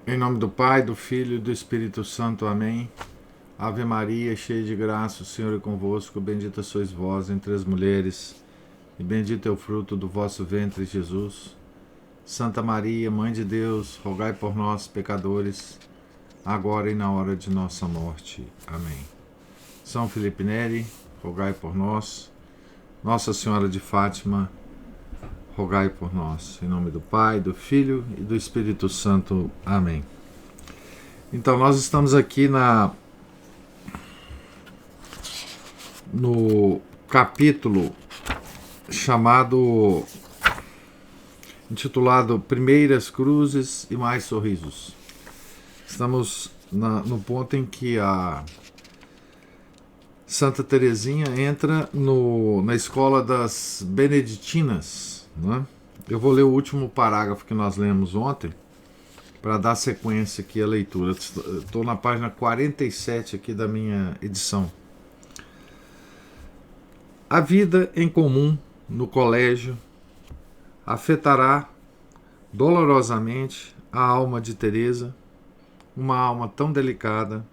Em nome do Pai, do Filho e do Espírito Santo. Amém. Ave Maria, cheia de graça, o Senhor é convosco. Bendita sois vós entre as mulheres, e bendito é o fruto do vosso ventre, Jesus. Santa Maria, Mãe de Deus, rogai por nós, pecadores, agora e na hora de nossa morte. Amém. São Felipe Neri, rogai por nós. Nossa Senhora de Fátima, rogai por nós. Em nome do Pai, do Filho e do Espírito Santo. Amém. Então, nós estamos aqui no capítulo intitulado Primeiras Cruzes e Mais Sorrisos. Estamos no ponto em que a Santa Teresinha entra na escola das Beneditinas, né? Eu vou ler o último parágrafo que nós lemos ontem para dar sequência aqui à leitura. Estou na página 47 aqui da minha edição. A vida em comum no colégio afetará dolorosamente a alma de Teresa, uma alma tão delicada,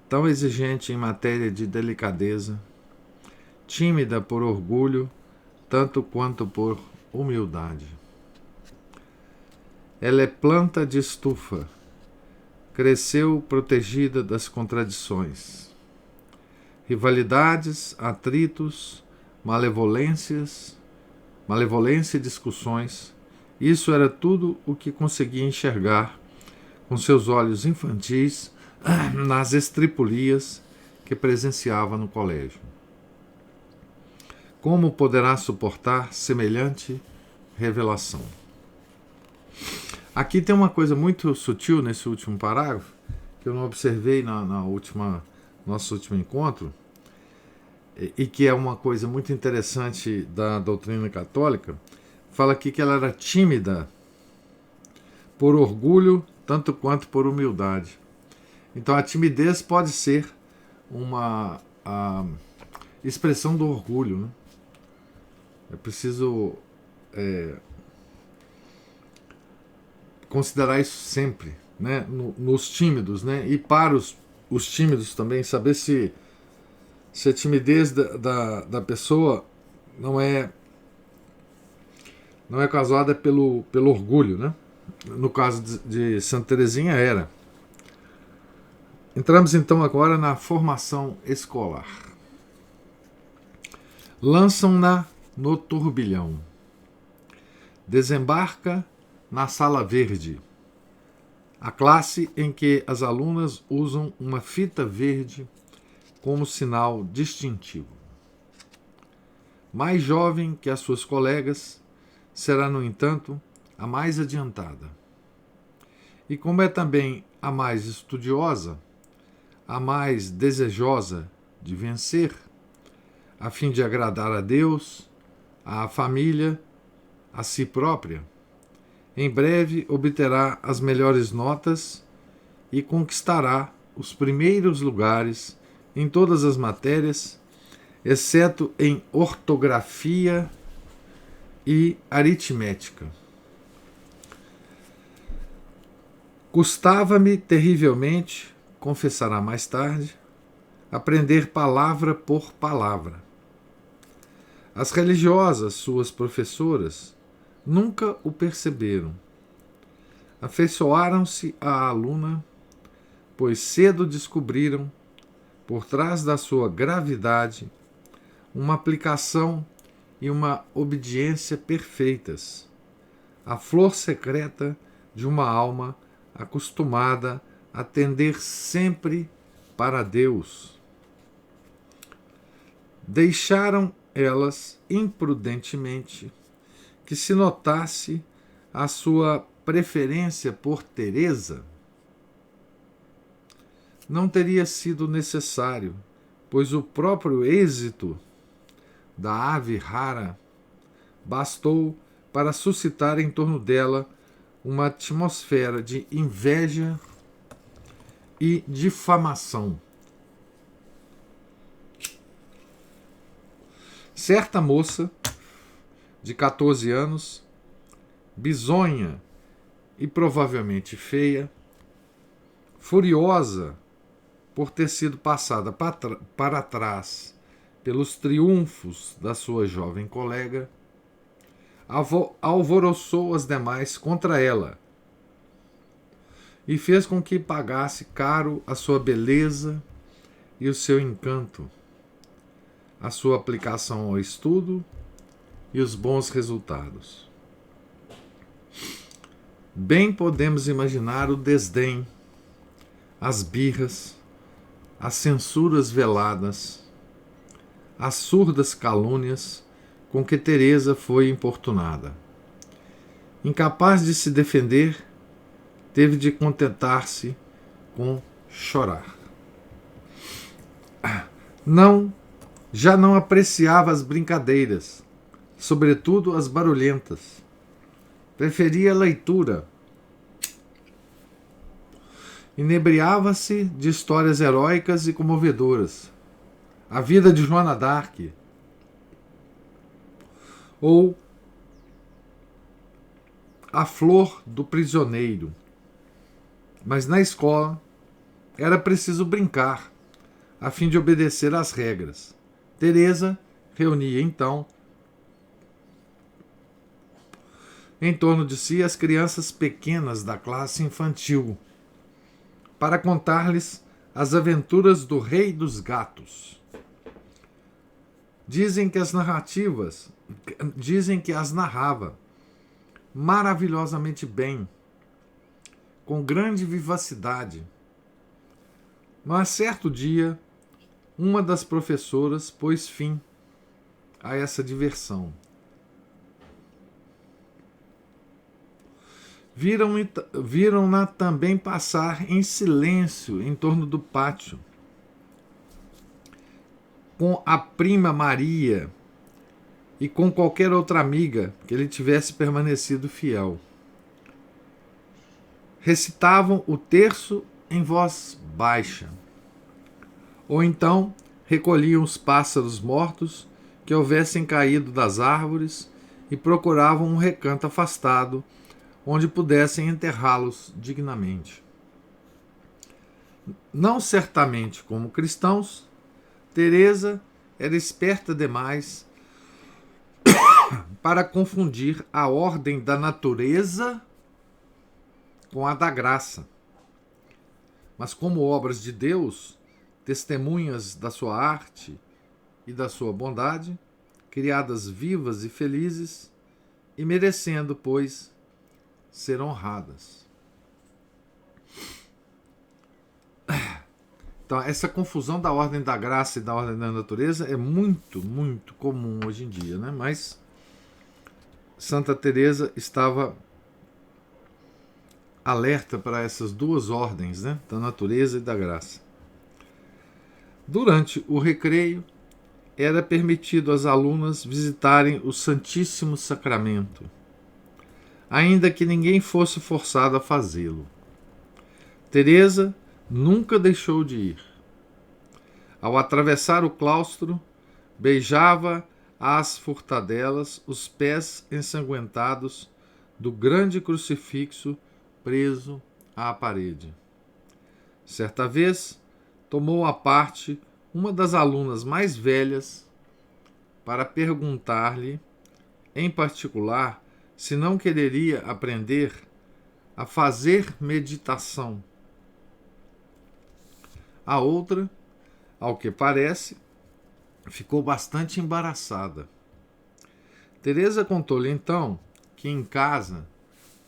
tão exigente em matéria de delicadeza, tímida por orgulho, tanto quanto por humildade. Ela é planta de estufa, cresceu protegida das contradições. Rivalidades, atritos, malevolência e discussões, isso era tudo o que conseguia enxergar com seus olhos infantis nas estripulias que presenciava no colégio. Como poderá suportar semelhante revelação? Aqui tem uma coisa muito sutil nesse último parágrafo, que eu não observei nosso último encontro, e que é uma coisa muito interessante da doutrina católica. Fala aqui que ela era tímida por orgulho, tanto quanto por humildade. Então a timidez pode ser uma expressão do orgulho, né? É preciso considerar isso sempre, né? Nos tímidos, né? E para os tímidos também, saber se a timidez da pessoa não é causada pelo orgulho, né? No caso de Santa Teresinha era. Entramos então agora na formação escolar. Lançam-na no turbilhão. Desembarca na sala verde, a classe em que as alunas usam uma fita verde como sinal distintivo. Mais jovem que as suas colegas, será, no entanto, a mais adiantada. E como é também a mais estudiosa, a mais desejosa de vencer, a fim de agradar a Deus, à família, a si própria, em breve obterá as melhores notas e conquistará os primeiros lugares em todas as matérias, exceto em ortografia e aritmética. Custava-me terrivelmente, confessará mais tarde, aprender palavra por palavra. As religiosas, suas professoras, nunca o perceberam. Afeiçoaram-se à aluna, pois cedo descobriram, por trás da sua gravidade, uma aplicação e uma obediência perfeitas, a flor secreta de uma alma acostumada a tender sempre para Deus. Deixaram elas imprudentemente que se notasse a sua preferência por Teresa. Não teria sido necessário, pois o próprio êxito da ave rara bastou para suscitar em torno dela uma atmosfera de inveja e difamação. Certa moça de 14 anos, bisonha e provavelmente feia, Furiosa por ter sido passada para trás pelos triunfos da sua jovem colega, alvoroçou as demais contra ela e fez com que pagasse caro a sua beleza e o seu encanto, a sua aplicação ao estudo e os bons resultados. Bem podemos imaginar o desdém, as birras, as censuras veladas, as surdas calúnias com que Teresa foi importunada. Incapaz de se defender, teve de contentar-se com chorar. Já não apreciava as brincadeiras, sobretudo as barulhentas. Preferia a leitura. Inebriava-se de histórias heróicas e comovedoras. A vida de Joana d'Arc, ou A Flor do Prisioneiro. Mas na escola era preciso brincar, a fim de obedecer às regras. Teresa reunia então em torno de si as crianças pequenas da classe infantil, para contar-lhes as aventuras do Rei dos Gatos. Dizem que as narrava maravilhosamente bem, com grande vivacidade. Mas certo dia, uma das professoras pôs fim a essa diversão. Viram-na também passar em silêncio em torno do pátio, com a prima Maria e com qualquer outra amiga que lhe tivesse permanecido fiel. Recitavam o terço em voz baixa, ou então recolhiam os pássaros mortos que houvessem caído das árvores e procuravam um recanto afastado onde pudessem enterrá-los dignamente. Não certamente como cristãos, Teresa era esperta demais para confundir a ordem da natureza com a da graça. Mas como obras de Deus, testemunhas da sua arte e da sua bondade, criadas vivas e felizes, e merecendo, pois, ser honradas. Então, essa confusão da ordem da graça e da ordem da natureza é muito, muito comum hoje em dia, né? Mas Santa Teresa estava alerta para essas duas ordens, né? Da natureza e da graça. Durante o recreio, era permitido às alunas visitarem o Santíssimo Sacramento, ainda que ninguém fosse forçado a fazê-lo. Teresa nunca deixou de ir. Ao atravessar o claustro, beijava às furtadelas os pés ensanguentados do grande crucifixo preso à parede. Certa vez, tomou à parte uma das alunas mais velhas para perguntar-lhe, em particular, se não quereria aprender a fazer meditação. A outra, ao que parece, ficou bastante embaraçada. Teresa contou-lhe então que em casa,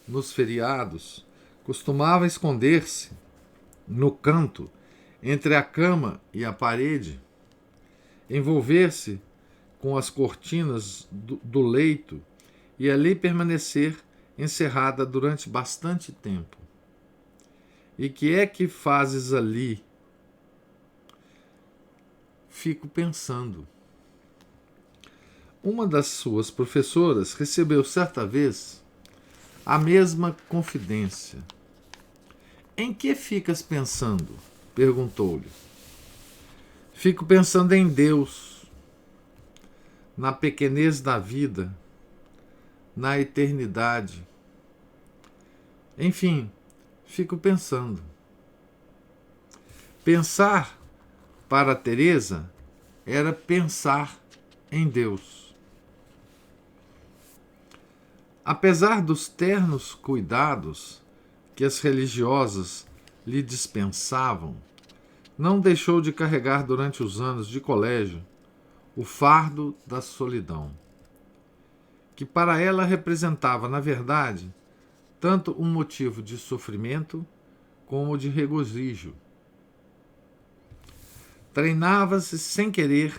nos feriados, costumava esconder-se no canto entre a cama e a parede, envolver-se com as cortinas do leito e ali permanecer encerrada durante bastante tempo. E que é que fazes ali? Fico pensando. Uma das suas professoras recebeu certa vez a mesma confidência. Em que ficas pensando? Perguntou-lhe. Fico pensando em Deus, na pequenez da vida, na eternidade. Enfim, fico pensando. Pensar para Teresa era pensar em Deus. Apesar dos ternos cuidados que as religiosas lhe dispensavam, não deixou de carregar durante os anos de colégio o fardo da solidão, que para ela representava, na verdade, tanto um motivo de sofrimento como de regozijo. Treinava-se sem querer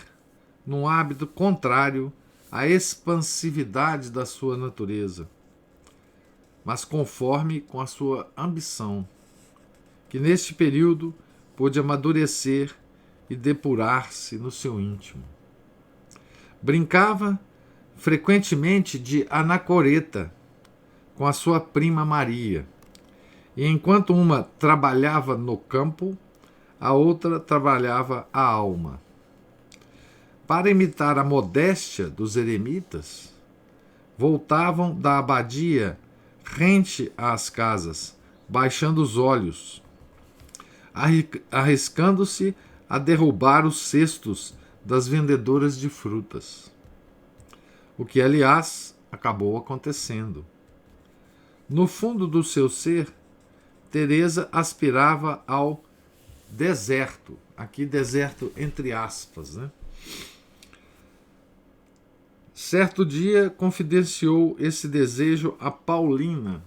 num hábito contrário à expansividade da sua natureza, mas conforme com a sua ambição, que neste período pôde amadurecer e depurar-se no seu íntimo. Brincava frequentemente de anacoreta com a sua prima Maria, e enquanto uma trabalhava no campo, a outra trabalhava a alma. Para imitar a modéstia dos eremitas, voltavam da abadia rente às casas, baixando os olhos, arriscando-se a derrubar os cestos das vendedoras de frutas. O que, aliás, acabou acontecendo. No fundo do seu ser, Teresa aspirava ao deserto, aqui deserto entre aspas, né? Certo dia confidenciou esse desejo a Paulina,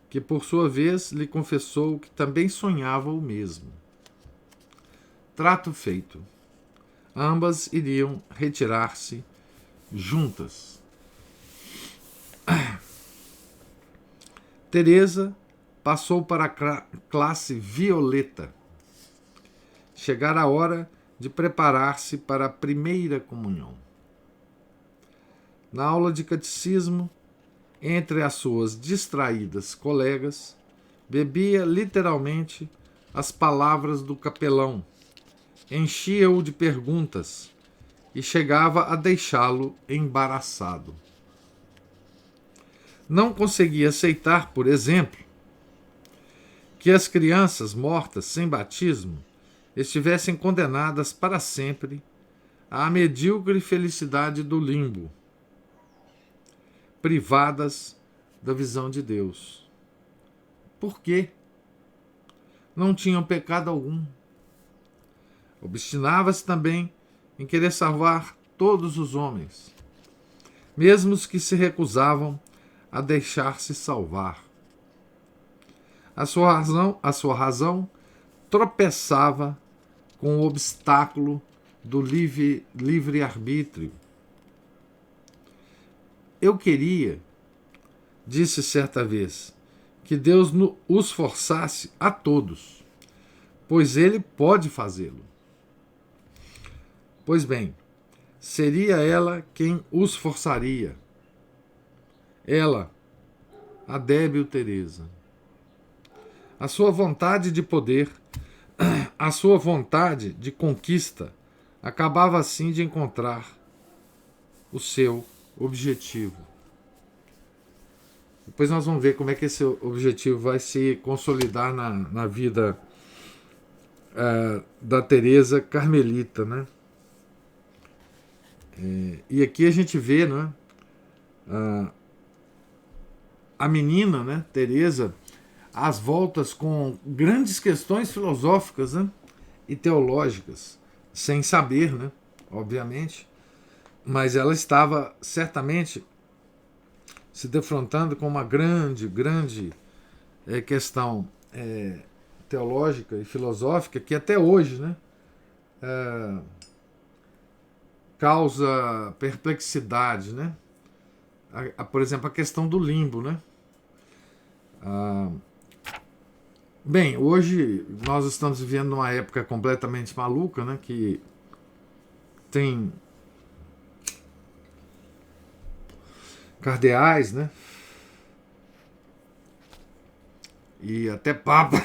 que por sua vez lhe confessou que também sonhava o mesmo. Trato feito. Ambas iriam retirar-se juntas. Teresa passou para a classe violeta. Chegara a hora de preparar-se para a primeira comunhão. Na aula de catecismo, entre as suas distraídas colegas, bebia literalmente as palavras do capelão, enchia-o de perguntas e chegava a deixá-lo embaraçado. Não conseguia aceitar, por exemplo, que as crianças mortas sem batismo estivessem condenadas para sempre à medíocre felicidade do limbo, privadas da visão de Deus. Por quê? Não tinham pecado algum. Obstinava-se também em querer salvar todos os homens, mesmo os que se recusavam a deixar-se salvar. A sua razão tropeçava com o obstáculo do livre-arbítrio. Eu queria, disse certa vez, que Deus os forçasse a todos, pois Ele pode fazê-lo. Pois bem, seria ela quem os forçaria. Ela, a débil Teresa. A sua vontade de poder, a sua vontade de conquista, acabava assim de encontrar o seu objetivo. Depois nós vamos ver como é que esse objetivo vai se consolidar na vida da Teresa Carmelita, né? E aqui a gente vê, né, a menina, né, Teresa, às voltas com grandes questões filosóficas, né, e teológicas, sem saber, né, obviamente, mas ela estava certamente se defrontando com uma grande questão teológica e filosófica que até hoje, né, causa perplexidade, né? Por exemplo, a questão do limbo, né? Bem, hoje nós estamos vivendo uma época completamente maluca, né? Que tem cardeais, né? E até papa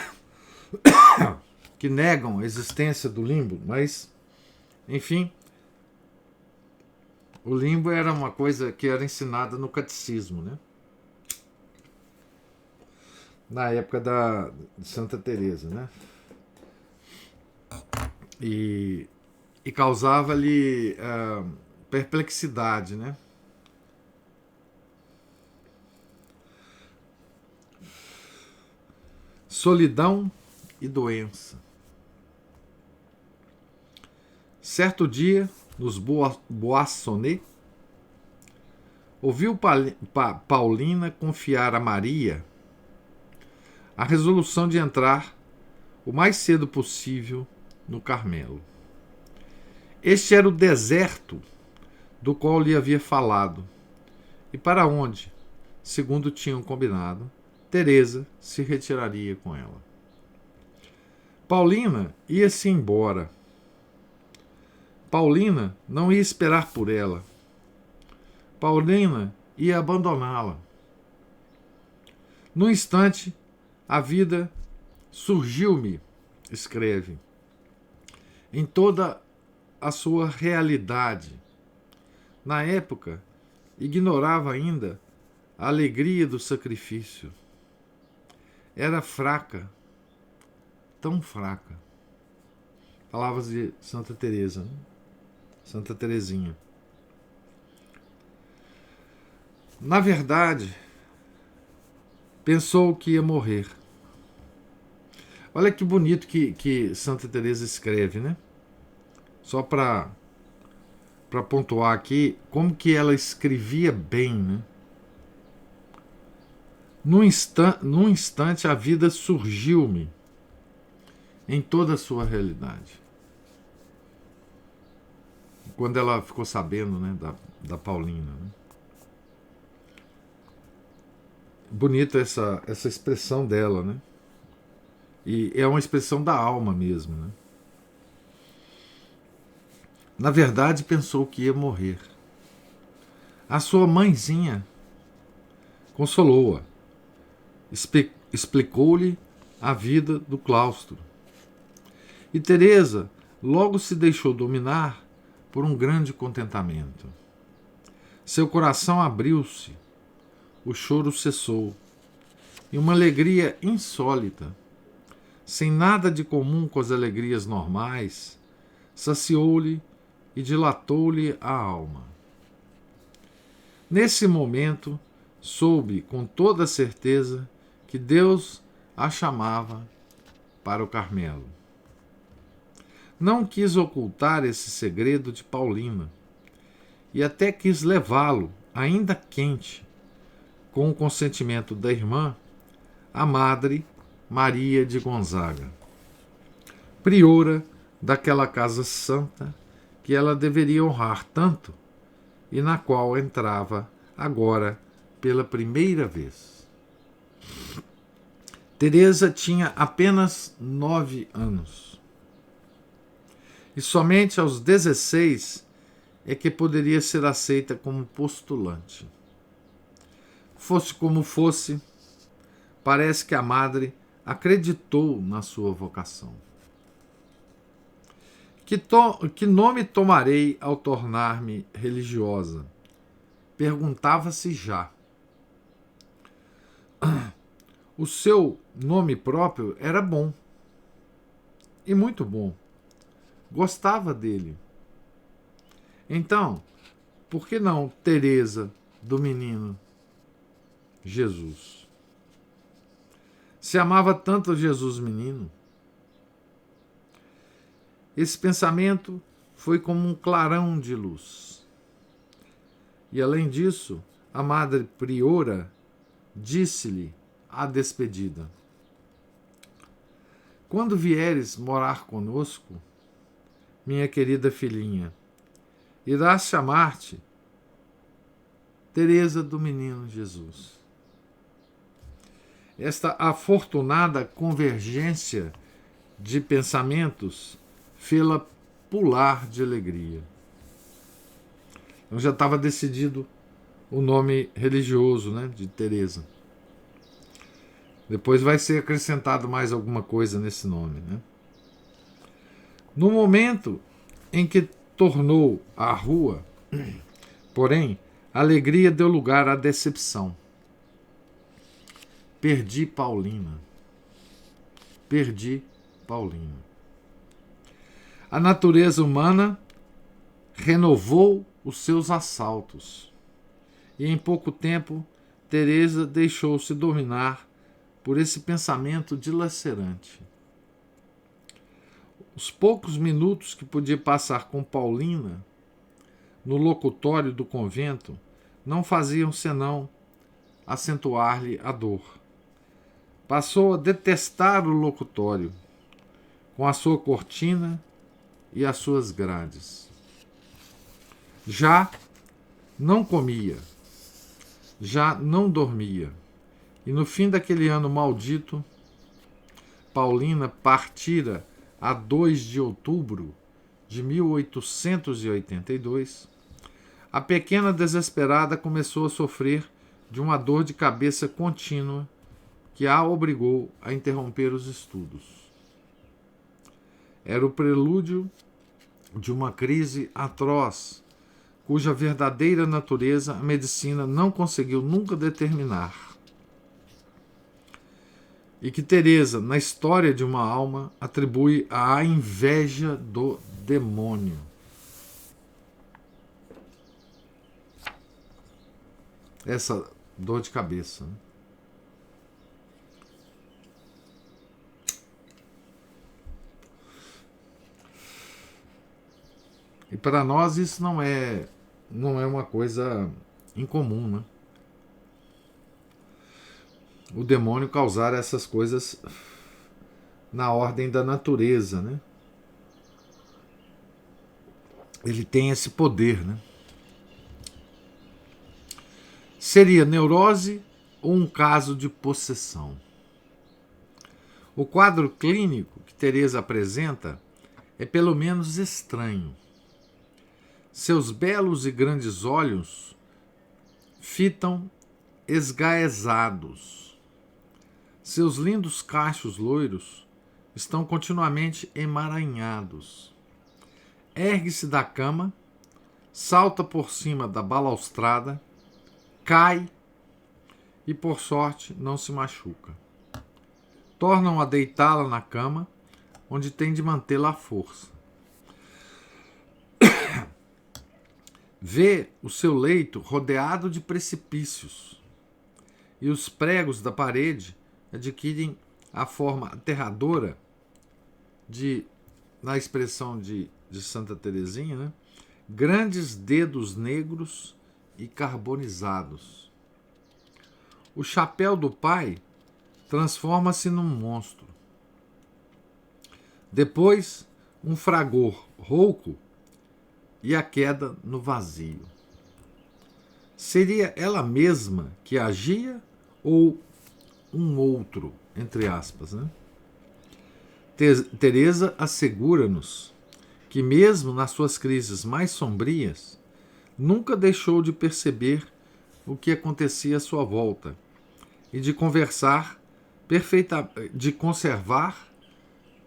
que negam a existência do limbo, mas, enfim, o limbo era uma coisa que era ensinada no catecismo, né? Na época de Santa Teresa, né? e causava-lhe perplexidade, né? Solidão e doença. Certo dia, nos Boissonnet, ouviu Paulina confiar a Maria a resolução de entrar o mais cedo possível no Carmelo. Este era o deserto do qual lhe havia falado, e para onde, segundo tinham combinado, Teresa se retiraria com ela. Paulina ia-se embora. Paulina não ia esperar por ela. Paulina ia abandoná-la. No instante, a vida surgiu-me, escreve, em toda a sua realidade. Na época, ignorava ainda a alegria do sacrifício. Era fraca, tão fraca. Palavras de Santa Teresa, né? Santa Teresinha. Na verdade, pensou que ia morrer. Olha que bonito que Santa Teresa escreve, né? Só para pontuar aqui como que ela escrevia bem, né? Num instante a vida surgiu-me em toda a sua realidade. Quando ela ficou sabendo, né, da Paulina, né? Bonita essa expressão dela, né? E é uma expressão da alma mesmo, né? Na verdade, pensou que ia morrer. A sua mãezinha consolou-a, explicou-lhe a vida do claustro. E Teresa logo se deixou dominar por um grande contentamento. Seu coração abriu-se, o choro cessou, e uma alegria insólita, sem nada de comum com as alegrias normais, saciou-lhe e dilatou-lhe a alma. Nesse momento, soube com toda certeza que Deus a chamava para o Carmelo. Não quis ocultar esse segredo de Paulina e até quis levá-lo, ainda quente, com o consentimento da irmã, a Madre Maria de Gonzaga, priora daquela casa santa que ela deveria honrar tanto e na qual entrava agora pela primeira vez. Teresa tinha apenas 9 anos. E somente aos 16 é que poderia ser aceita como postulante. Fosse como fosse, parece que a madre acreditou na sua vocação. Que nome tomarei ao tornar-me religiosa? Perguntava-se já. O seu nome próprio era bom, e muito bom. Gostava dele. Então, por que não Teresa do menino Jesus? Se amava tanto Jesus menino. Esse pensamento foi como um clarão de luz. E além disso, a madre priora disse-lhe a despedida: quando vieres morar conosco, minha querida filhinha, irás chamar-te Teresa do Menino Jesus. Esta afortunada convergência de pensamentos fê-la pular de alegria. Então já estava decidido o nome religioso, né, de Teresa. Depois vai ser acrescentado mais alguma coisa nesse nome, né? No momento em que tornou à rua, porém, a alegria deu lugar à decepção. Perdi Paulina. A natureza humana renovou os seus assaltos. E em pouco tempo, Teresa deixou-se dominar por esse pensamento dilacerante. Os poucos minutos que podia passar com Paulina no locutório do convento não faziam senão acentuar-lhe a dor. Passou a detestar o locutório, com a sua cortina e as suas grades. Já não comia, já não dormia, e no fim daquele ano maldito, Paulina partira a 2 de outubro de 1882, a pequena desesperada começou a sofrer de uma dor de cabeça contínua que a obrigou a interromper os estudos. Era o prelúdio de uma crise atroz, cuja verdadeira natureza a medicina não conseguiu nunca determinar. E que Teresa, na história de uma alma, atribui à inveja do demônio. Essa dor de cabeça. E para nós isso não é uma coisa incomum, né? O demônio causar essas coisas na ordem da natureza, né? Ele tem esse poder, né? Seria neurose ou um caso de possessão? O quadro clínico que Teresa apresenta é pelo menos estranho. Seus belos e grandes olhos fitam esgaezados. Seus lindos cachos loiros estão continuamente emaranhados. Ergue-se da cama, salta por cima da balaustrada, cai e, por sorte, não se machuca. Tornam a deitá-la na cama, onde tem de mantê-la à força. Vê o seu leito rodeado de precipícios, e os pregos da parede adquirem a forma aterradora de, na expressão de Santa Teresinha, né? Grandes dedos negros e carbonizados. O chapéu do pai transforma-se num monstro. Depois, um fragor rouco e a queda no vazio. Seria ela mesma que agia ou um outro, entre aspas, né? Teresa assegura-nos que mesmo nas suas crises mais sombrias, nunca deixou de perceber o que acontecia à sua volta e de de conservar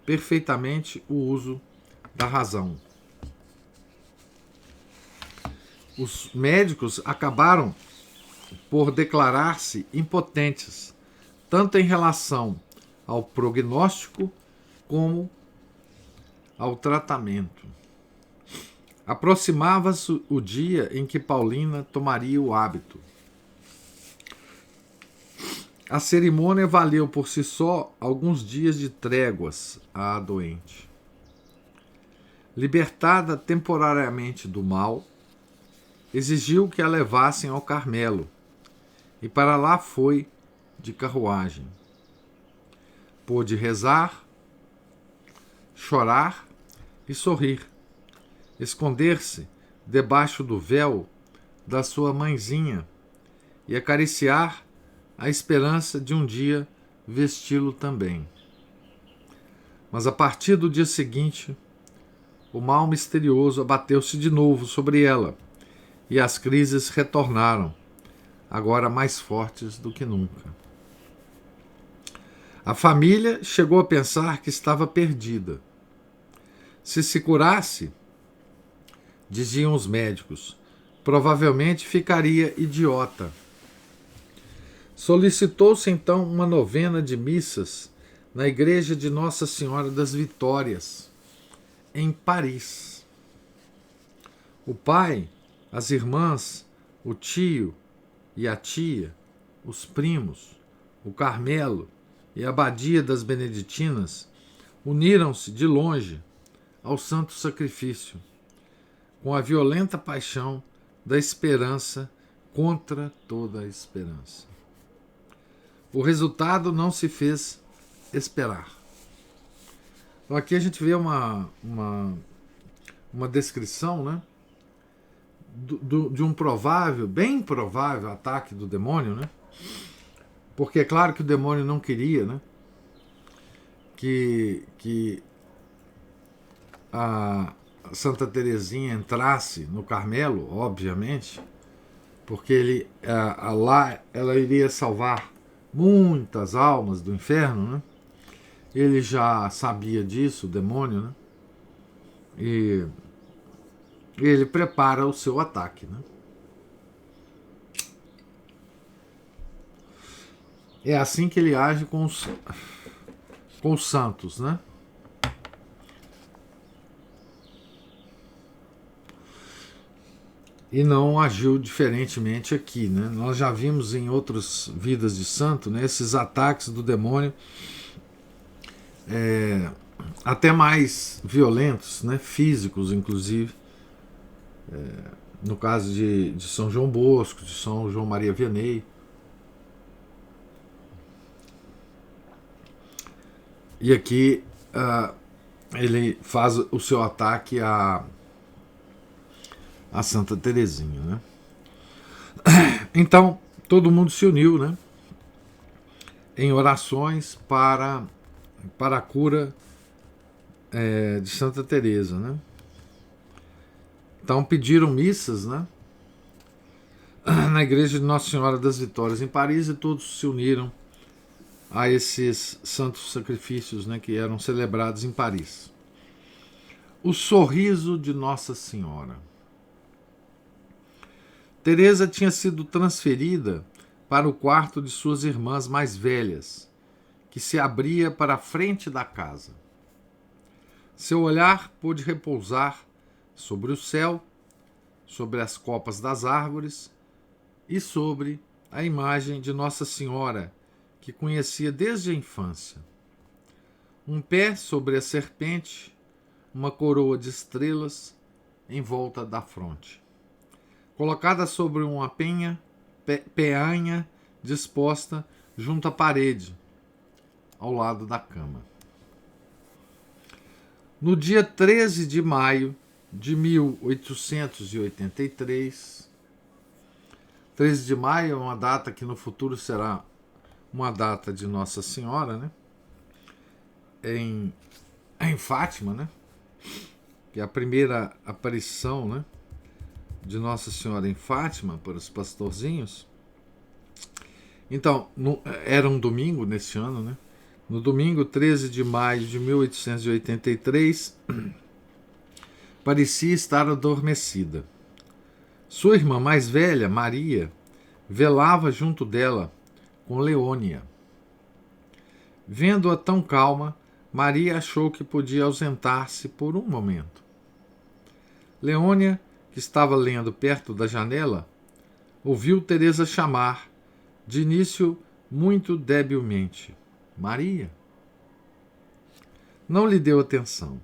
perfeitamente o uso da razão. Os médicos acabaram por declarar-se impotentes, tanto em relação ao prognóstico como ao tratamento. Aproximava-se o dia em que Paulina tomaria o hábito. A cerimônia valeu por si só alguns dias de tréguas à doente. Libertada temporariamente do mal, exigiu que a levassem ao Carmelo, e para lá foi de carruagem. Pôde rezar, chorar e sorrir, esconder-se debaixo do véu da sua mãezinha e acariciar a esperança de um dia vesti-lo também. Mas a partir do dia seguinte, o mal misterioso abateu-se de novo sobre ela e as crises retornaram, agora mais fortes do que nunca. A família chegou a pensar que estava perdida. Se curasse, diziam os médicos, provavelmente ficaria idiota. Solicitou-se então uma novena de missas na igreja de Nossa Senhora das Vitórias, em Paris. O pai, as irmãs, o tio e a tia, os primos, o Carmelo e a abadia das Beneditinas uniram-se de longe ao santo sacrifício, com a violenta paixão da esperança contra toda a esperança. O resultado não se fez esperar. Então aqui a gente vê uma descrição, né, de um provável, bem provável ataque do demônio, né? Porque é claro que o demônio não queria, né, que a Santa Teresinha entrasse no Carmelo, obviamente, porque lá ela iria salvar muitas almas do inferno, né? Ele já sabia disso, o demônio, né? E ele prepara o seu ataque, né? É assim que ele age com os santos, né? E não agiu diferentemente aqui, né? Nós já vimos em outras vidas de santo, né, esses ataques do demônio até mais violentos, né, físicos inclusive, no caso de São João Bosco, de São João Maria Vianney. E aqui ele faz o seu ataque a Santa Teresinha, né? Então todo mundo se uniu, né, em orações para a cura de Santa Teresa, né? Então pediram missas, né, na igreja de Nossa Senhora das Vitórias em Paris, e todos se uniram a esses santos sacrifícios, né, que eram celebrados em Paris. O sorriso de Nossa Senhora. Teresa tinha sido transferida para o quarto de suas irmãs mais velhas, que se abria para a frente da casa. Seu olhar pôde repousar sobre o céu, sobre as copas das árvores e sobre a imagem de Nossa Senhora, que conhecia desde a infância. Um pé sobre a serpente, uma coroa de estrelas em volta da fronte. Colocada sobre uma peanha disposta junto à parede, ao lado da cama. No dia 13 de maio de 1883, 13 de maio é uma data que no futuro será uma data de Nossa Senhora, né? Em Fátima, né? Que é a primeira aparição, né, de Nossa Senhora em Fátima para os pastorzinhos. Então, era um domingo nesse ano, né? No domingo 13 de maio de 1883, parecia estar adormecida. Sua irmã mais velha, Maria, velava junto dela com Leônia. Vendo-a tão calma, Maria achou que podia ausentar-se por um momento. Leônia, que estava lendo perto da janela, ouviu Teresa chamar, de início muito debilmente: Maria. Não lhe deu atenção.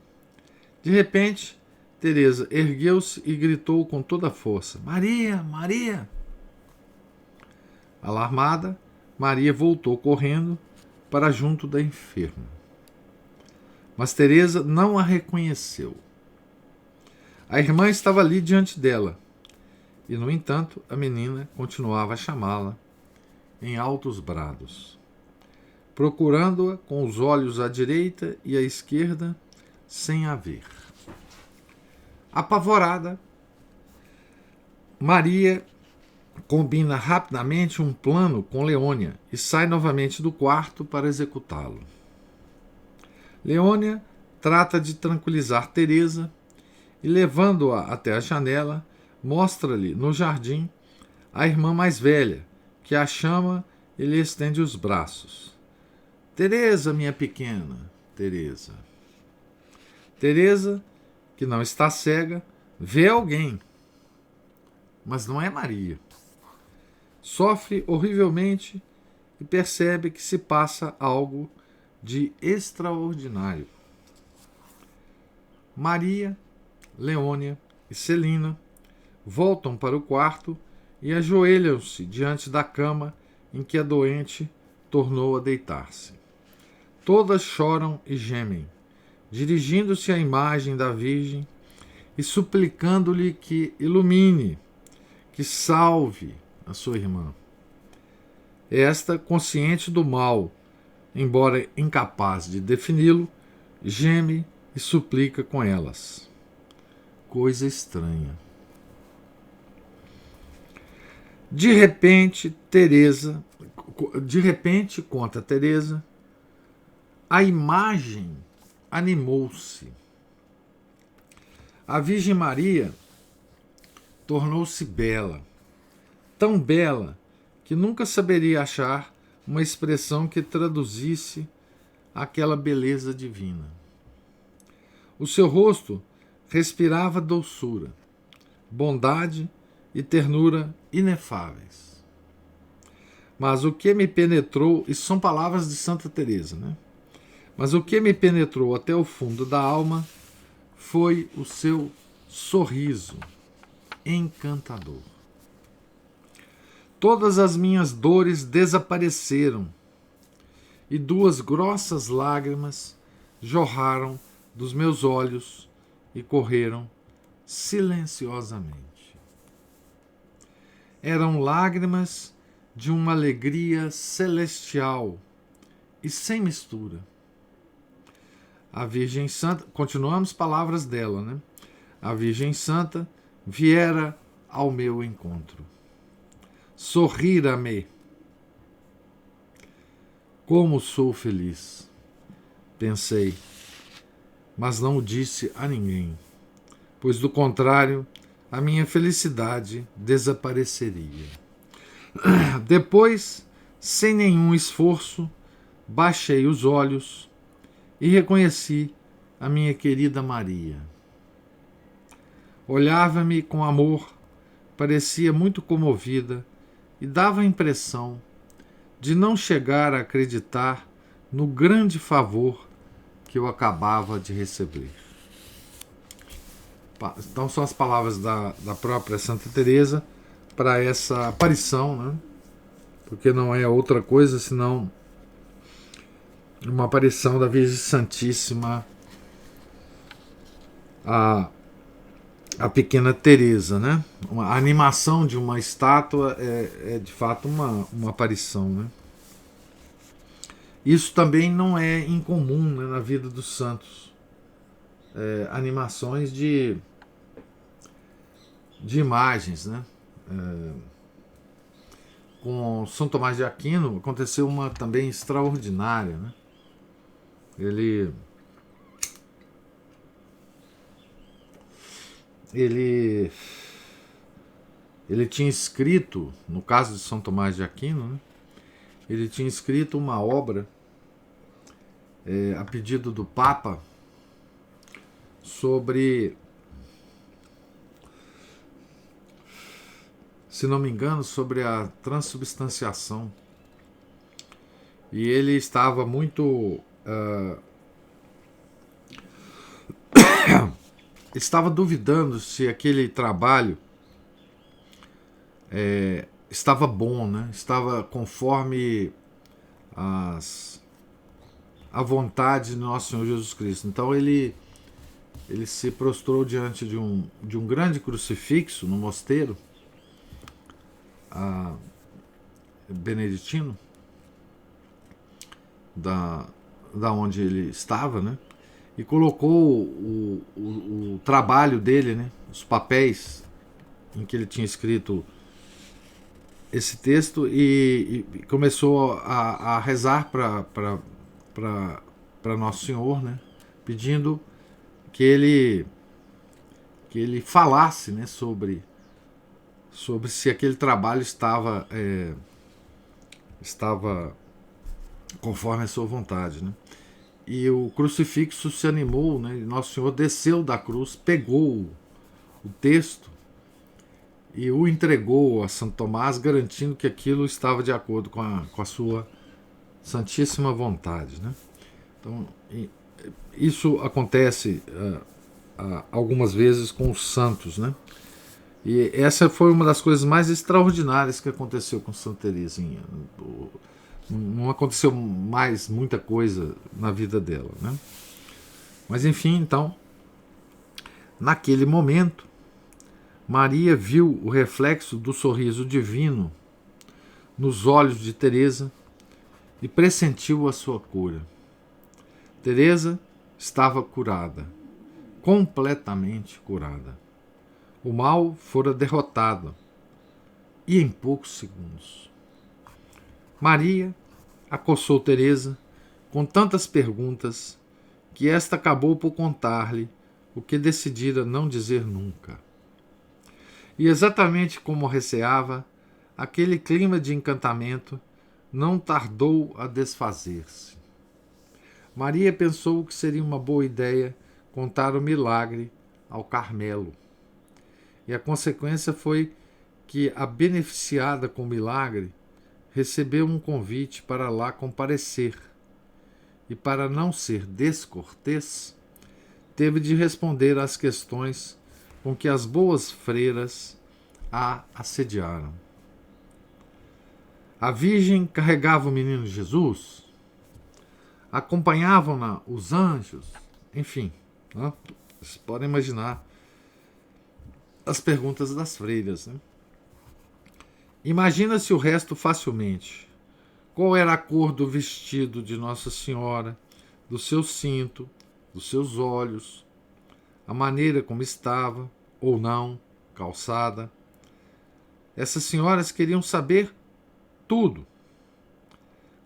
De repente, Teresa ergueu-se e gritou com toda a força: Maria, Maria! Alarmada, Maria voltou correndo para junto da enferma. Mas Teresa não a reconheceu. A irmã estava ali diante dela, e, no entanto, a menina continuava a chamá-la em altos brados, procurando-a com os olhos à direita e à esquerda, sem a ver. Apavorada, Maria combina rapidamente um plano com Leônia e sai novamente do quarto para executá-lo. Leônia trata de tranquilizar Teresa e, levando-a até a janela, mostra-lhe no jardim a irmã mais velha, que a chama e lhe estende os braços. Teresa, minha pequena, Teresa. Teresa, que não está cega, vê alguém, mas não é Maria. Sofre horrivelmente e percebe que se passa algo de extraordinário. Maria, Leônia e Celina voltam para o quarto e ajoelham-se diante da cama em que a doente tornou a deitar-se. Todas choram e gemem, dirigindo-se à imagem da Virgem e suplicando-lhe que ilumine, que salve a sua irmã. Esta, consciente do mal, embora incapaz de defini-lo, geme e suplica com elas. Coisa estranha. De repente, conta Teresa, a imagem animou-se. A Virgem Maria tornou-se bela, tão bela que nunca saberia achar uma expressão que traduzisse aquela beleza divina. O seu rosto respirava doçura, bondade e ternura inefáveis. Mas o que me penetrou, isso são palavras de Santa Teresa, né? Mas o que me penetrou até o fundo da alma foi o seu sorriso encantador. Todas as minhas dores desapareceram e duas grossas lágrimas jorraram dos meus olhos e correram silenciosamente. Eram lágrimas de uma alegria celestial e sem mistura. A Virgem Santa, continuamos palavras dela, né? A Virgem Santa viera ao meu encontro. Sorrira-me. Como sou feliz, pensei, mas não o disse a ninguém, pois do contrário, a minha felicidade desapareceria. Depois, sem nenhum esforço, baixei os olhos e reconheci a minha querida Maria. Olhava-me com amor, parecia muito comovida e dava a impressão de não chegar a acreditar no grande favor que eu acabava de receber. Então são as palavras da própria Santa Teresa para essa aparição, né? Porque não é outra coisa senão uma aparição da Virgem Santíssima a pequena Teresa, né? A animação de uma estátua é de fato uma aparição, né? Isso também não é incomum, né, na vida dos santos. Animações de imagens, né? Com São Tomás de Aquino aconteceu uma também extraordinária, né? Ele tinha escrito, no caso de São Tomás de Aquino, né, ele tinha escrito uma obra a pedido do Papa sobre, se não me engano, sobre a transubstanciação. E ele estava muito estava duvidando se aquele trabalho estava bom, né? Estava conforme a vontade de nosso Senhor Jesus Cristo. Então ele se prostrou diante de um grande crucifixo no mosteiro beneditino da onde ele estava, né? E colocou o trabalho dele, né? Os papéis em que ele tinha escrito esse texto e começou a rezar para Nosso Senhor, né? Pedindo que ele falasse, né? sobre se aquele trabalho estava conforme a sua vontade, né? e o crucifixo se animou, né? E Nosso Senhor desceu da cruz, pegou o texto e o entregou a Santo Tomás, garantindo que aquilo estava de acordo com a sua santíssima vontade, né? Então, isso acontece algumas vezes com os santos, né? E essa foi uma das coisas mais extraordinárias que aconteceu com Santa Teresinha. Não aconteceu mais muita coisa na vida dela, né? Mas enfim, então, naquele momento, Maria viu o reflexo do sorriso divino nos olhos de Teresa e pressentiu a sua cura. Teresa estava curada, completamente curada. O mal fora derrotado, e em poucos segundos. Maria acossou Teresa com tantas perguntas que esta acabou por contar-lhe o que decidira não dizer nunca. E exatamente como receava, aquele clima de encantamento não tardou a desfazer-se. Maria pensou que seria uma boa ideia contar o milagre ao Carmelo. E a consequência foi que a beneficiada com o milagre recebeu um convite para lá comparecer. E para não ser descortês, teve de responder às questões com que as boas freiras a assediaram. A Virgem carregava o menino Jesus? Acompanhavam-na os anjos? Enfim, né? Vocês podem imaginar as perguntas das freiras, né? Imagina-se o resto facilmente. Qual era a cor do vestido de Nossa Senhora, do seu cinto, dos seus olhos, a maneira como estava, ou não, calçada. Essas senhoras queriam saber tudo.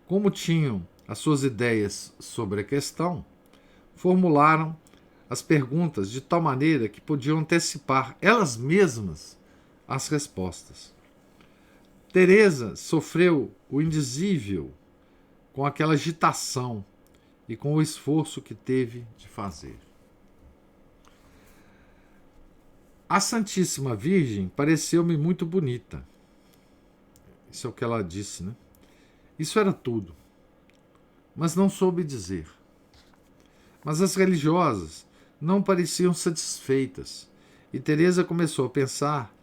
Como tinham as suas ideias sobre a questão, formularam as perguntas de tal maneira que podiam antecipar elas mesmas as respostas. Teresa sofreu o indizível com aquela agitação e com o esforço que teve de fazer. A Santíssima Virgem pareceu-me muito bonita. Isso é o que ela disse, né? Isso era tudo. Mas não soube dizer. Mas as religiosas não pareciam satisfeitas, e Teresa começou a pensar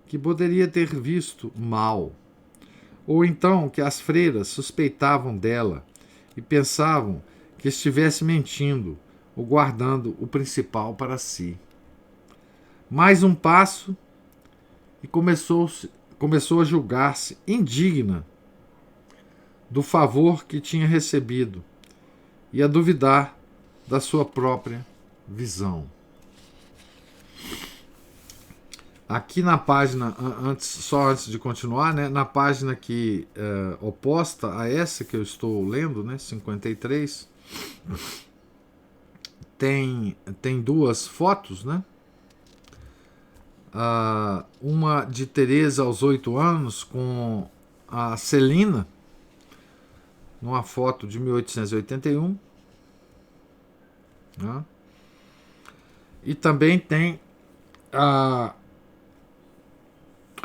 que poderia ter visto mal, ou então que as freiras suspeitavam dela e pensavam que estivesse mentindo ou guardando o principal para si. Mais um passo e começou a julgar-se indigna do favor que tinha recebido e a duvidar da sua própria visão. Aqui na página, antes de continuar, né, na página que oposta a essa que eu estou lendo, né, 53, tem duas fotos, né? Uma de Teresa aos 8 anos com a Celina, numa foto de 1881. Né? E também tem a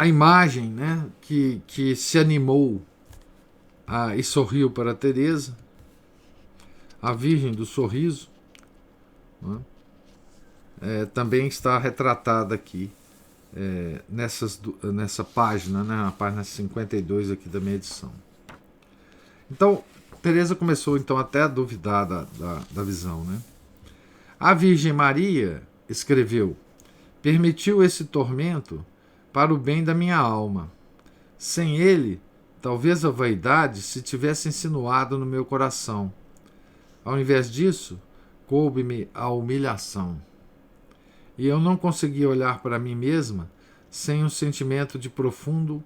imagem, né, que se animou e sorriu para Teresa, a Virgem do Sorriso, né? Também está retratada aqui nessa página, né, na página 52 aqui da minha edição. Então, Teresa começou então até a duvidar da visão, né? A Virgem Maria, escreveu, permitiu esse tormento para o bem da minha alma. Sem ele, talvez a vaidade se tivesse insinuado no meu coração. Ao invés disso, coube-me a humilhação. E eu não conseguia olhar para mim mesma sem um sentimento de profundo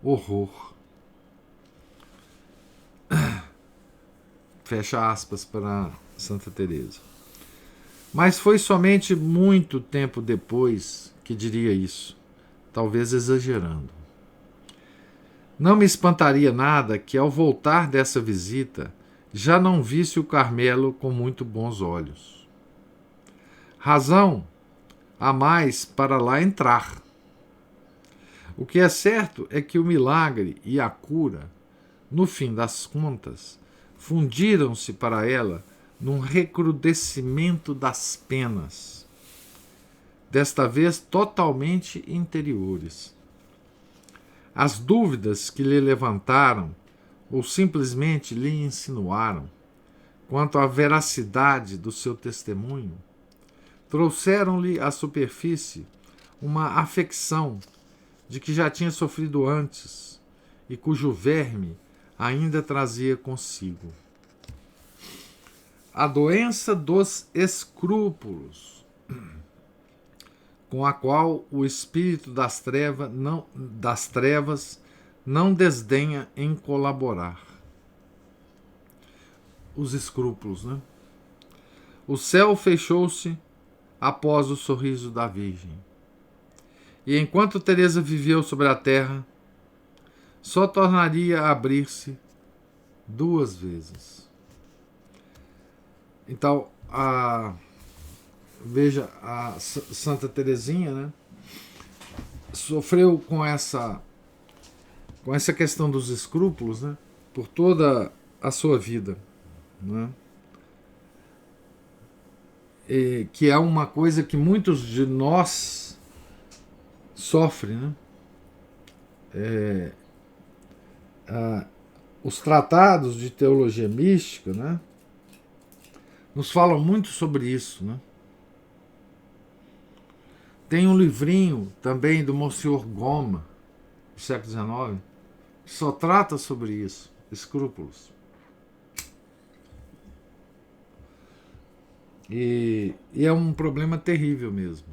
horror. Fecha aspas para Santa Teresa. Mas foi somente muito tempo depois que diria isso, talvez exagerando. Não me espantaria nada que, ao voltar dessa visita, já não visse o Carmelo com muito bons olhos. Razão a mais para lá entrar. O que é certo é que o milagre e a cura, no fim das contas, fundiram-se para ela num recrudescimento das penas, desta vez totalmente interiores. As dúvidas que lhe levantaram ou simplesmente lhe insinuaram quanto à veracidade do seu testemunho trouxeram-lhe à superfície uma afecção de que já tinha sofrido antes e cujo verme ainda trazia consigo. A doença dos escrúpulos, com a qual o espírito das trevas não desdenha em colaborar. Os escrúpulos, né? O céu fechou-se após o sorriso da Virgem. E enquanto Teresa viveu sobre a terra, só tornaria a abrir-se 2 vezes. Então, veja, a Santa Teresinha, né, sofreu com essa questão dos escrúpulos, né, por toda a sua vida, né, que é uma coisa que muitos de nós sofrem, né? Os tratados de teologia mística, né, nos falam muito sobre isso, né? Tem um livrinho também do Monsieur Goma, do século XIX, que só trata sobre isso, escrúpulos. E é um problema terrível mesmo.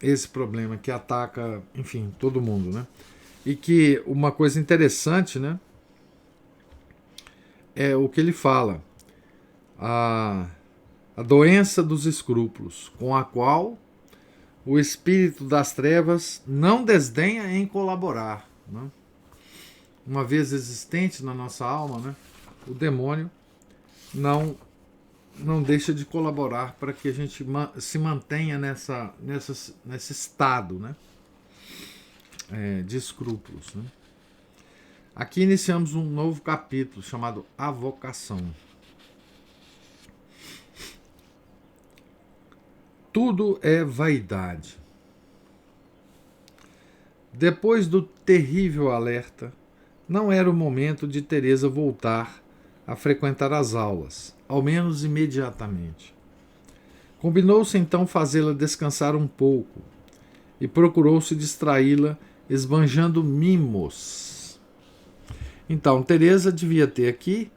Esse problema que ataca, enfim, todo mundo, né? E que uma coisa interessante, né, é o que ele fala, a doença dos escrúpulos, com a qual o espírito das trevas não desdenha em colaborar, né? Uma vez existente na nossa alma, né, o demônio não deixa de colaborar para que a gente se mantenha nesse estado, né, de escrúpulos, né? Aqui iniciamos um novo capítulo chamado A Vocação. Tudo é vaidade. Depois do terrível alerta, não era o momento de Teresa voltar a frequentar as aulas, ao menos imediatamente. Combinou-se então fazê-la descansar um pouco e procurou-se distraí-la esbanjando mimos. Então, Teresa devia ter aqui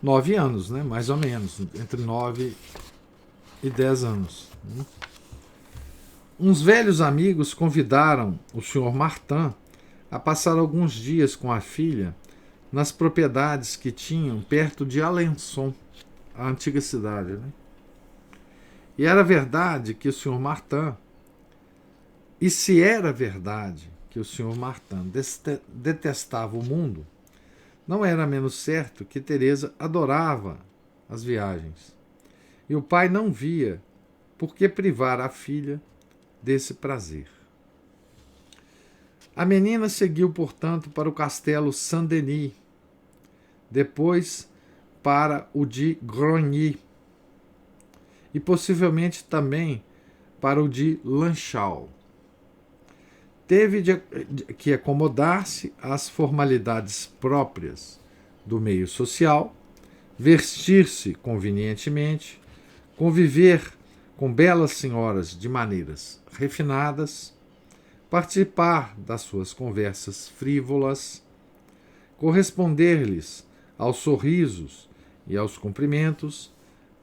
9 anos, né? Mais ou menos, entre 9 e 10 anos. Uns velhos amigos convidaram o Sr. Martin a passar alguns dias com a filha nas propriedades que tinham perto de Alençon, a antiga cidade, né? E era verdade que o Sr. Martin, e se era verdade que o Sr. Martin detestava o mundo, não era menos certo que Teresa adorava as viagens. E o pai não via por que privar a filha desse prazer. A menina seguiu, portanto, para o castelo Saint-Denis, depois para o de Grogny e possivelmente também para o de Lanchal. Teve que acomodar-se às formalidades próprias do meio social, vestir-se convenientemente, conviver com belas senhoras de maneiras refinadas, participar das suas conversas frívolas, corresponder-lhes aos sorrisos e aos cumprimentos,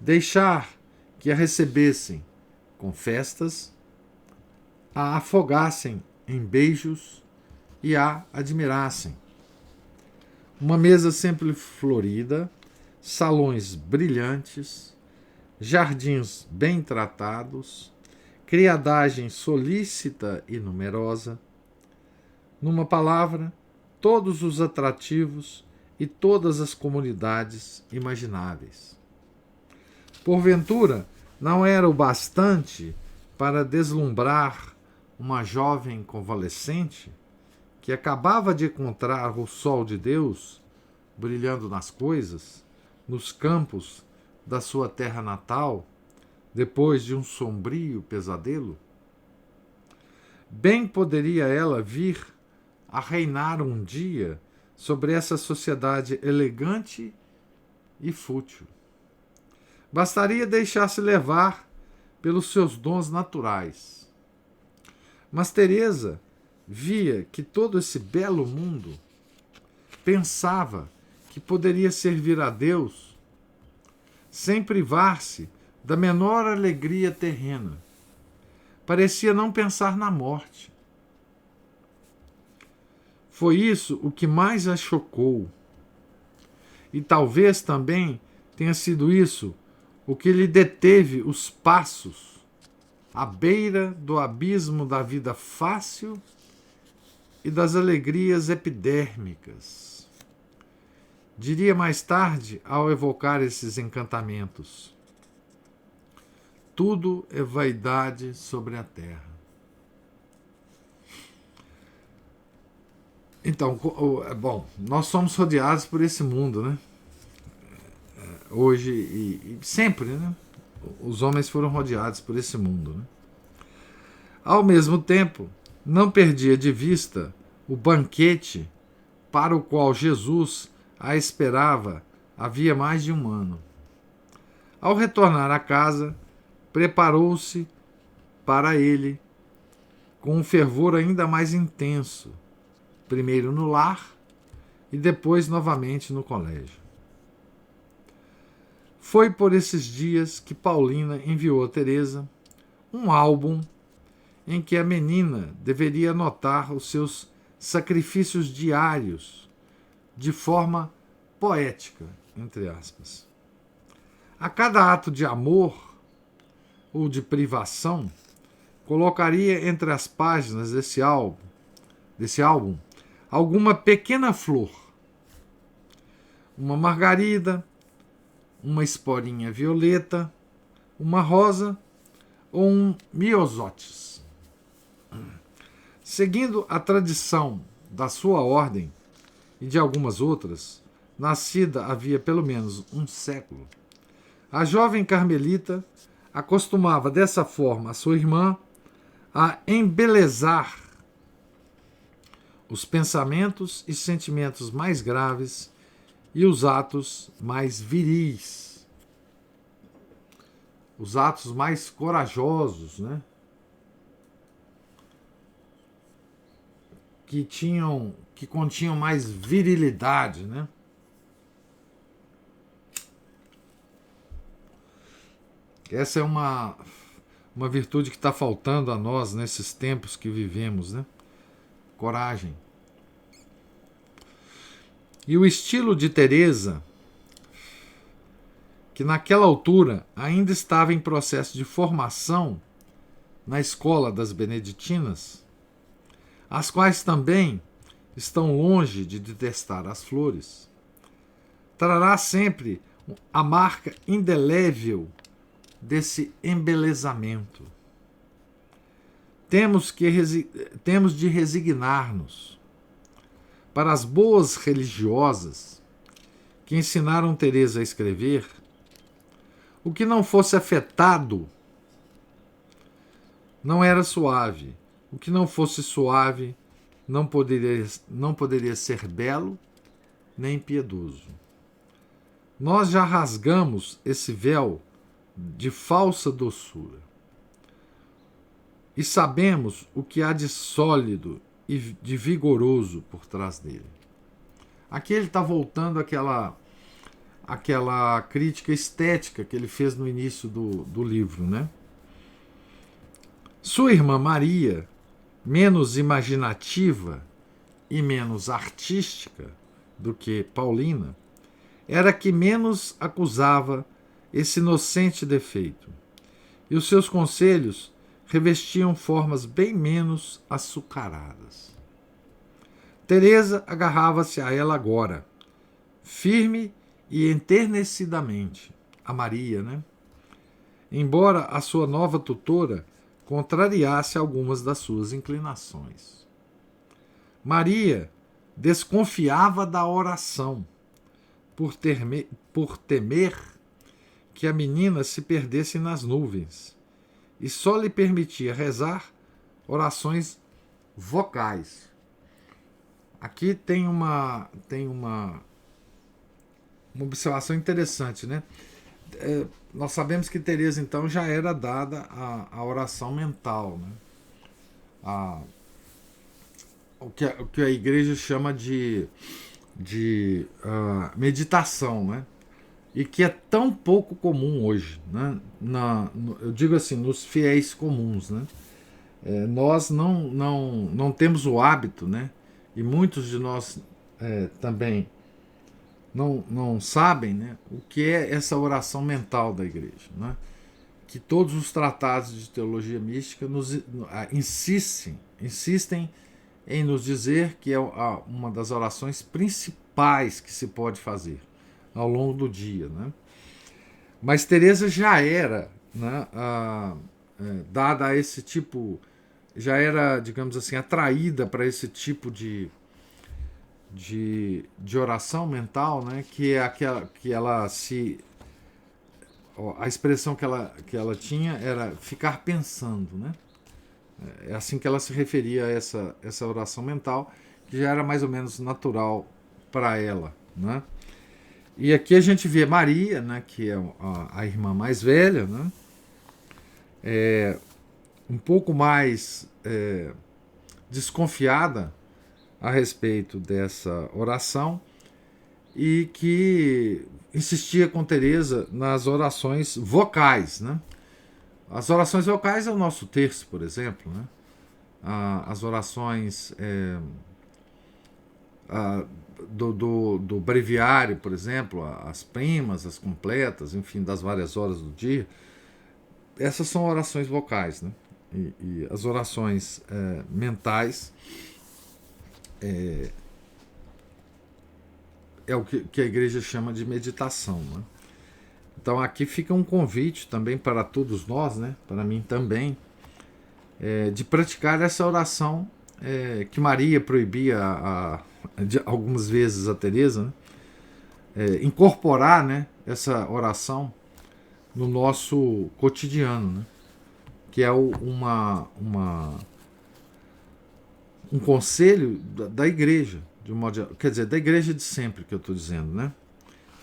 deixar que a recebessem com festas, a afogassem em beijos e a admirassem. Uma mesa sempre florida, salões brilhantes, jardins bem tratados, criadagem solícita e numerosa. Numa palavra, todos os atrativos e todas as comunidades imagináveis. Porventura, não era o bastante para deslumbrar uma jovem convalescente que acabava de encontrar o sol de Deus brilhando nas coisas, nos campos da sua terra natal, depois de um sombrio pesadelo? Bem poderia ela vir a reinar um dia sobre essa sociedade elegante e fútil. Bastaria deixar-se levar pelos seus dons naturais. Mas Teresa via que todo esse belo mundo pensava que poderia servir a Deus sem privar-se da menor alegria terrena. Parecia não pensar na morte. Foi isso o que mais a chocou. E talvez também tenha sido isso o que lhe deteve os passos à beira do abismo da vida fácil e das alegrias epidérmicas. Diria mais tarde, ao evocar esses encantamentos: tudo é vaidade sobre a terra. Então, bom, nós somos rodeados por esse mundo, né? Hoje e sempre, né? Os homens foram rodeados por esse mundo, né? Ao mesmo tempo, não perdia de vista o banquete para o qual Jesus a esperava havia mais de um ano. Ao retornar à casa, preparou-se para ele com um fervor ainda mais intenso, primeiro no lar e depois novamente no colégio. Foi por esses dias que Paulina enviou a Teresa um álbum em que a menina deveria anotar os seus sacrifícios diários de forma poética, entre aspas. A cada ato de amor ou de privação, colocaria entre as páginas desse álbum alguma pequena flor, uma margarida, uma esporinha violeta, uma rosa ou um miosótis. Seguindo a tradição da sua ordem e de algumas outras, nascida havia pelo menos um século, a jovem carmelita acostumava dessa forma a sua irmã a embelezar os pensamentos e sentimentos mais graves e os atos mais viris, os atos mais corajosos, né? Que continham mais virilidade, né? Essa é uma virtude que está faltando a nós nesses tempos que vivemos, né? Coragem. E o estilo de Teresa, que naquela altura ainda estava em processo de formação na escola das beneditinas, as quais também estão longe de detestar as flores, trará sempre a marca indelével desse embelezamento. Temos de resignar-nos para as boas religiosas que ensinaram Teresa a escrever. O que não fosse afetado não era suave. O que não fosse suave não poderia ser belo nem piedoso. Nós já rasgamos esse véu de falsa doçura e sabemos o que há de sólido e de vigoroso por trás dele. Aqui ele está voltando àquela crítica estética que ele fez no início do livro, né? Sua irmã Maria, menos imaginativa e menos artística do que Paulina, era a que menos acusava esse inocente defeito, e os seus conselhos revestiam formas bem menos açucaradas. Teresa agarrava-se a ela agora, firme e enternecidamente, a Maria, né? Embora a sua nova tutora contrariasse algumas das suas inclinações. Maria desconfiava da oração, por temer que a menina se perdesse nas nuvens, e só lhe permitia rezar orações vocais. Aqui tem uma observação interessante, né? Nós sabemos que Teresa então já era dada a oração mental, né? O que a igreja chama de meditação, né? E que é tão pouco comum hoje, né? Eu digo assim, nos fiéis comuns, né? Nós não temos o hábito, né? E muitos de nós também não sabem, né, o que é essa oração mental da igreja, né? Que todos os tratados de teologia mística insistem em nos dizer que é uma das orações principais que se pode fazer ao longo do dia, né? Mas Teresa já era, né, dada a esse tipo, já era, digamos assim, atraída para esse tipo de oração mental, né, que é aquela que ela se... A expressão que ela tinha era ficar pensando, né? É assim que ela se referia a essa oração mental, que já era mais ou menos natural para ela, né? E aqui a gente vê Maria, né, que é a irmã mais velha, né? Um pouco mais desconfiada a respeito dessa oração e que insistia com Teresa nas orações vocais, né? As orações vocais é o nosso terço, por exemplo, né? As orações do breviário, por exemplo, as primas, as completas, enfim, das várias horas do dia. Essas são orações vocais, né? E as orações mentais é o que a igreja chama de meditação, né? Então aqui fica um convite também para todos nós, né? Para mim também, de praticar essa oração que Maria proibia algumas vezes a Teresa, né? Incorporar, né, essa oração no nosso cotidiano, né? Que é um conselho da igreja, de um modo, quer dizer, da igreja de sempre, que eu estou dizendo, né?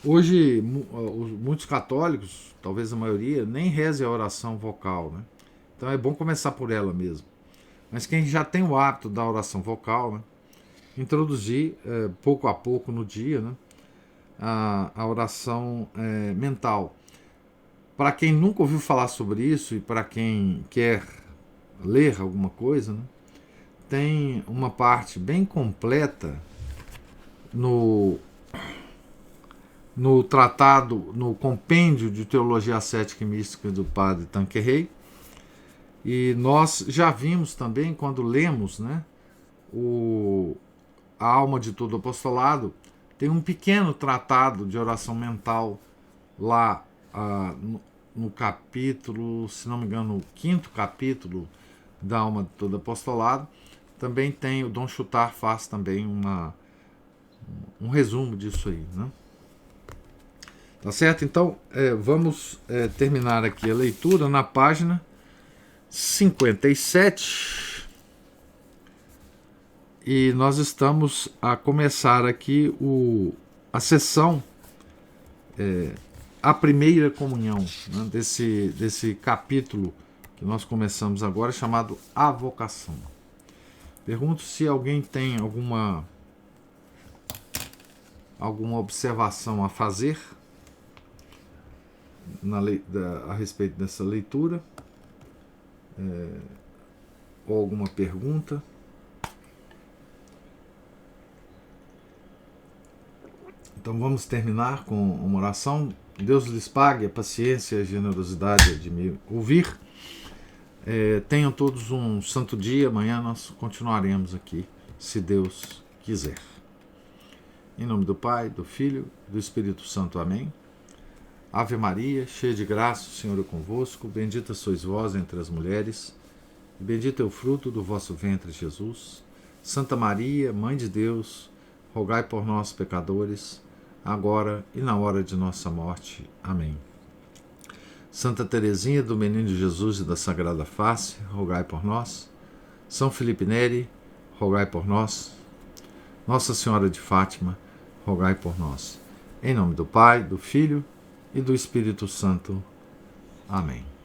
Hoje, muitos católicos, talvez a maioria, nem reze a oração vocal, né? Então é bom começar por ela mesmo. Mas quem já tem o hábito da oração vocal, né, introduzir pouco a pouco no dia, né, a oração mental. Para quem nunca ouviu falar sobre isso e para quem quer ler alguma coisa, né, tem uma parte bem completa no tratado, no compêndio de Teologia Ascética e Mística do padre Tanqueray. E nós já vimos também, quando lemos, né, a Alma de Todo Apostolado, tem um pequeno tratado de oração mental lá no capítulo, se não me engano, no 5º capítulo da Alma de Todo Apostolado. Também tem, o Dom Chutar faz também um resumo disso aí, né? Tá certo? Então, vamos terminar aqui a leitura na página 57. E nós estamos a começar aqui a sessão, a primeira comunhão, né, desse capítulo que nós começamos agora, chamado A Vocação. Pergunto se alguém tem alguma observação a fazer a respeito dessa leitura, ou alguma pergunta. Então vamos terminar com uma oração. Deus lhes pague a paciência e a generosidade de me ouvir. Tenham todos um santo dia. Amanhã nós continuaremos aqui, se Deus quiser. Em nome do Pai, do Filho e do Espírito Santo. Amém. Ave Maria, cheia de graça, o Senhor é convosco. Bendita sois vós entre as mulheres, e bendito é o fruto do vosso ventre, Jesus. Santa Maria, Mãe de Deus, rogai por nós, pecadores, agora e na hora de nossa morte. Amém. Santa Teresinha do Menino Jesus e da Sagrada Face, rogai por nós. São Felipe Neri, rogai por nós. Nossa Senhora de Fátima, rogai por nós. Em nome do Pai, do Filho e do Espírito Santo. Amém.